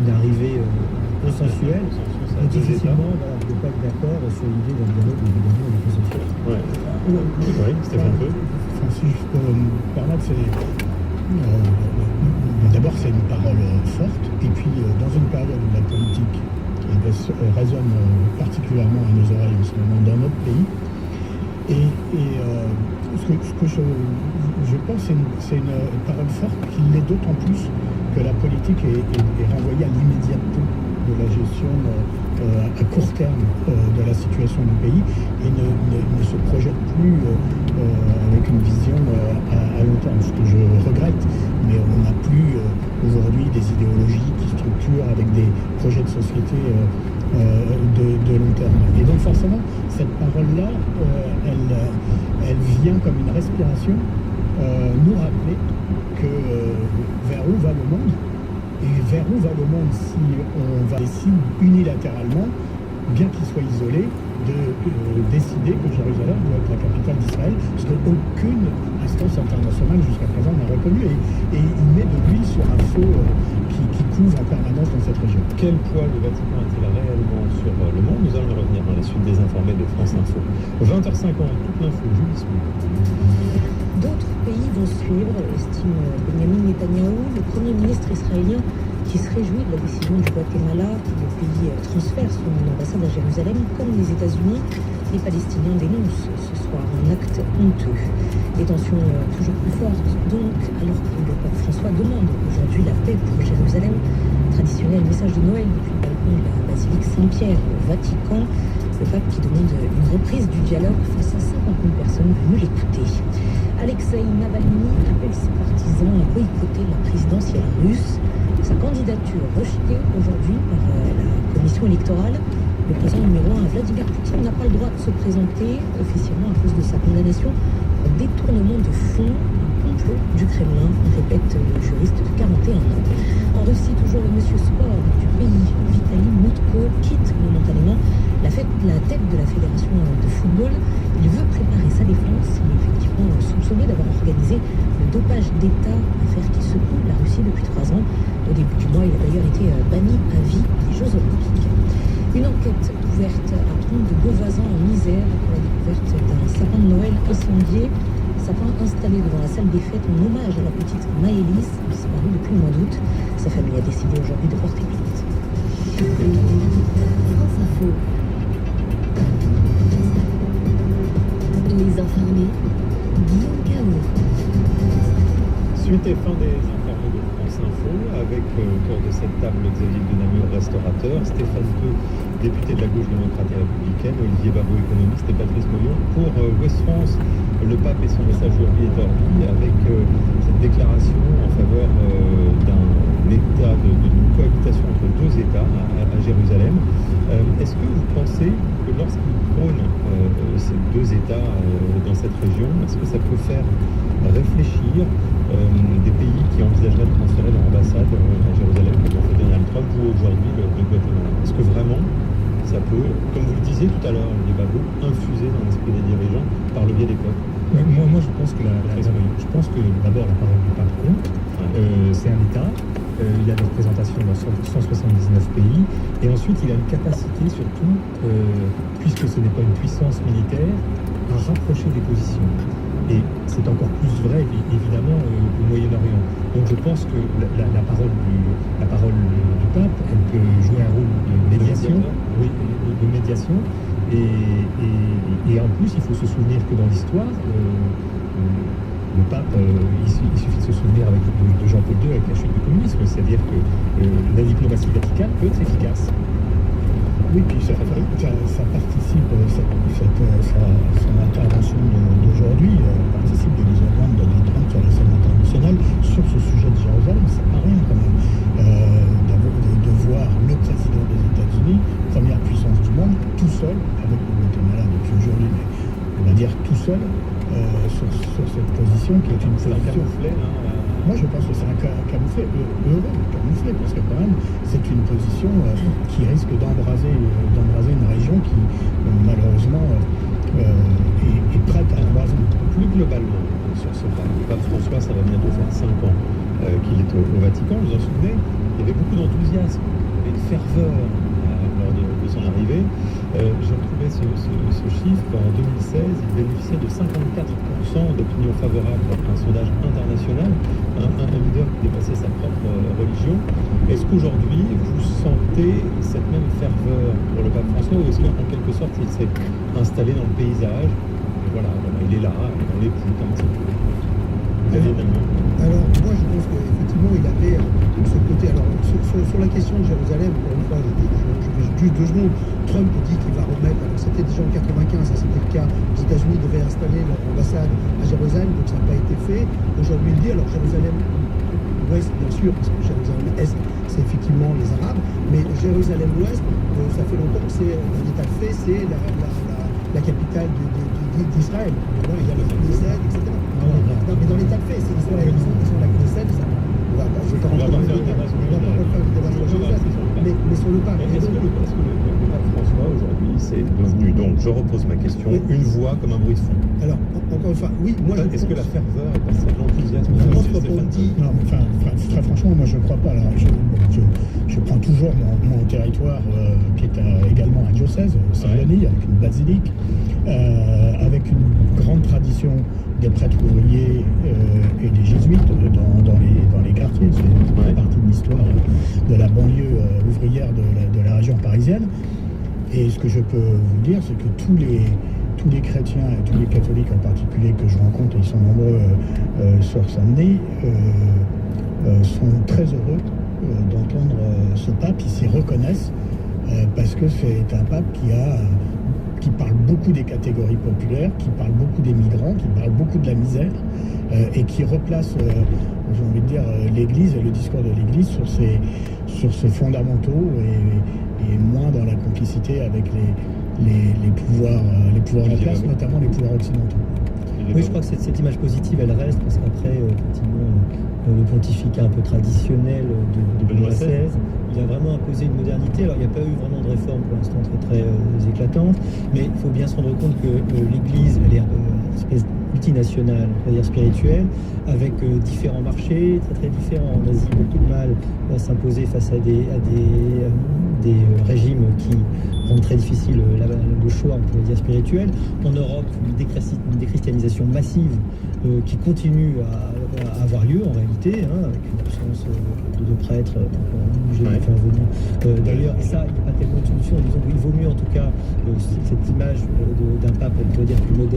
une arrivée consensuelle. Consensus à Et deux États. difficilement, voilà, on ne peut pas être d'accord sur l'idée d'un dialogue évidemment avec les sociétés. Ouais. Oui, Stéphane Peu. Enfin, si je peux me permettre, d'abord c'est une parole forte, et puis dans une période où la politique résonne particulièrement à nos oreilles en ce moment dans notre pays, ce que je pense, c'est une parole forte qui l'est d'autant plus que la politique est renvoyée à l'immédiateté de la gestion à court terme de la situation du pays, et ne se projette plus avec une vision à long terme, ce que je regrette. Mais on n'a plus aujourd'hui des idéologies qui structurent avec des projets de société de long terme. Et donc forcément, cette parole-là, elle vient comme une respiration nous rappeler que vers où va le monde, et vers où va le monde si on va décider unilatéralement, bien qu'il soit isolé, de décider que Jérusalem doit être la capitale d'Israël, ce qu'aucune instance internationale jusqu'à présent n'a reconnu, et il met de l'huile sur un feu qui couvre en permanence dans cette région. Quel poids le Vatican a-t-il réellement sur le monde? Nous allons y revenir dans la suite des informés de France Info. 20h50, toute l'info, Julie Smith. D'autres pays vont suivre, estime Benjamin Netanyahou, le Premier ministre israélien, qui se réjouit de la décision du Guatemala. Le pays transfère son ambassade à Jérusalem. Comme les États-Unis, les Palestiniens dénoncent ce soir un acte honteux. Les tensions toujours plus fortes, donc, alors que le pape François demande aujourd'hui la paix pour Jérusalem. Traditionnel message de Noël depuis le balcon de la basilique Saint-Pierre au Vatican. Le pape qui demande une reprise du dialogue face à 50 000 personnes venues l'écouter. Alexei Navalny appelle ses partisans à boycotter la présidentielle russe. Sa candidature rejetée aujourd'hui par la commission électorale. Le président numéro 1, Vladimir Poutine, n'a pas le droit de se présenter officiellement à cause de sa condamnation pour détournement de fonds, un complot du Kremlin, répète le juriste de 41 ans. En Russie, toujours le monsieur sport du pays, Vitaly Mutko, quitte momentanément la tête de la fédération de football. Il veut préparer sa défense. Il est effectivement soupçonné d'avoir organisé le dopage d'État, affaire qui secoue la Russie depuis 3 ans. Au début du mois, il a d'ailleurs été banni à vie des Jeux Olympiques. Une enquête ouverte à Trompe de Beauvoisin en Isère après la découverte d'un sapin de Noël incendié. Sapin installé devant la salle des fêtes en hommage à la petite Maëlys, disparue depuis le mois d'août. Sa famille a décidé aujourd'hui de porter plainte. France Info. Les informés, Guillaume Cao. Suite et fin des informés de France Info, avec autour de cette table Xavier Benamur, restaurateur, Stéphane Peu, député de la gauche démocrate et républicaine, Olivier Babot, économiste, et Patrice Moyon pour Ouest France. Le pape et son message aujourd'hui est ordi avec cette déclaration en faveur d'un état d'une cohabitation entre 2 États à Jérusalem. Est-ce que vous pensez que lorsqu'il prône ces 2 États dans cette région, est-ce que ça peut faire réfléchir des pays qui envisageraient de transférer leur ambassade à Jérusalem, comme l'ont fait Donald Trump ou aujourd'hui le Guatemala? Est-ce que vraiment ça peut, comme vous le disiez tout à l'heure, les Babot, infuser dans l'esprit des dirigeants par le biais des peuples? Moi, je pense que d'abord la parole du pape compte. C'est un État. Il a une représentation dans 179 pays, et ensuite il a une capacité surtout, puisque ce n'est pas une puissance militaire, à rapprocher des positions. Et c'est encore plus vrai évidemment au Moyen-Orient. Donc je pense que la parole du pape, elle peut jouer un rôle de médiation, et en plus il faut se souvenir que dans l'histoire, le pape, il suffit de se souvenir de Jean-Paul II avec la chute du communisme, c'est-à-dire que la diplomatie vaticane peut être efficace. Oui, puis ça participe, son intervention d'aujourd'hui participe de l'isolement de Donald Trump sur la scène internationale sur ce sujet de Jérusalem. C'est pas rien quand même de voir le président des États-Unis, première puissance du monde, tout seul, avec le Guatemala depuis aujourd'hui, mais on va dire tout seul, sur cette position qui est une position camouflée. Moi, je pense que c'est un camouflet, heureux camouflet, parce que quand même, c'est une position qui risque d'embraser une région qui, malheureusement, est prête à embraser. Plus globalement, sur ce pape, le pape François, ça va bientôt faire 5 ans qu'il est au Vatican. Vous vous en souvenez, il y avait beaucoup d'enthousiasme parlait de ferveur lors de son arrivée. J'ai retrouvé ce chiffre. En 2016, il bénéficiait de 54% d'opinion favorable d'après un sondage international, un leader qui dépassait sa propre religion. Est-ce qu'aujourd'hui, vous sentez cette même ferveur pour le pape François, ou est-ce qu'en quelque sorte, il s'est installé dans le paysage? Et voilà, il est là, on l'écoute un petit peu. Alors, moi, je pense qu'effectivement, il avait ce côté. Alors, sur la question de Jérusalem, encore une fois, je vais juste 2 secondes. Trump dit qu'il va remettre. Alors, c'était déjà en 95, ça c'était le cas. Les États-Unis devaient installer leur ambassade à Jérusalem, donc ça n'a pas été fait. Aujourd'hui, il dit, alors Jérusalem Ouest, bien sûr, parce que Jérusalem Est, c'est effectivement les Arabes, mais Jérusalem Ouest, ça fait longtemps que c'est un état de fait, c'est la capitale d'Israël. Il y a les aides, etc. Non, mais dans l'état de fait, ils sont la Knesset, je ne vais pas rentrer dans les détails, on va pas refaire le débat sur Jérusalem, mais sur le pape. Est-ce que le pape François, aujourd'hui, c'est devenu, donc je repose ma question, une voix comme un bruit de fond? Alors, encore une fois, oui, moi je Est-ce que la ferveur est passée à l'enthousiasme? Non, enfin, très franchement, moi je ne crois pas. Alors, je prends toujours mon territoire qui est également un diocèse, Saint-Denis, avec une basilique, avec une grande tradition des prêtres ouvriers et des jésuites dans les quartiers. C'est partie de l'histoire de la banlieue ouvrière de la région parisienne. Et ce que je peux vous dire, c'est que tous les chrétiens et tous les catholiques en particulier que je rencontre, et ils sont nombreux sur Saint-Denis, sont très heureux d'entendre ce pape. Ils s'y reconnaissent parce que c'est un pape qui parle beaucoup des catégories populaires, qui parle beaucoup des migrants, qui parle beaucoup de la misère et qui replace, j'ai envie de dire, l'Église et le discours de l'Église sur ses fondamentaux et moins dans la complicité avec les pouvoirs en place, notamment les pouvoirs occidentaux. Oui, je crois que cette image positive, elle reste, parce qu'après, effectivement, le pontificat un peu traditionnel de Benoît XVI, il a vraiment imposé une modernité. Alors, il n'y a pas eu vraiment de réforme pour l'instant très éclatante, mais il faut bien se rendre compte que l'Église, elle est une espèce multinationale, on va dire spirituelle, avec différents marchés très différents. En Asie, beaucoup de mal à s'imposer face à des régimes qui rendent très difficile le choix, on pourrait dire, spirituel. En Europe, une déchristianisation massive qui continue à avoir lieu en réalité, avec une absence de prêtres, d'ailleurs, et ça, il n'y a pas tellement de solution. Disons qu'il vaut mieux en tout cas cette image d'un pape, on peut dire, plus moderne,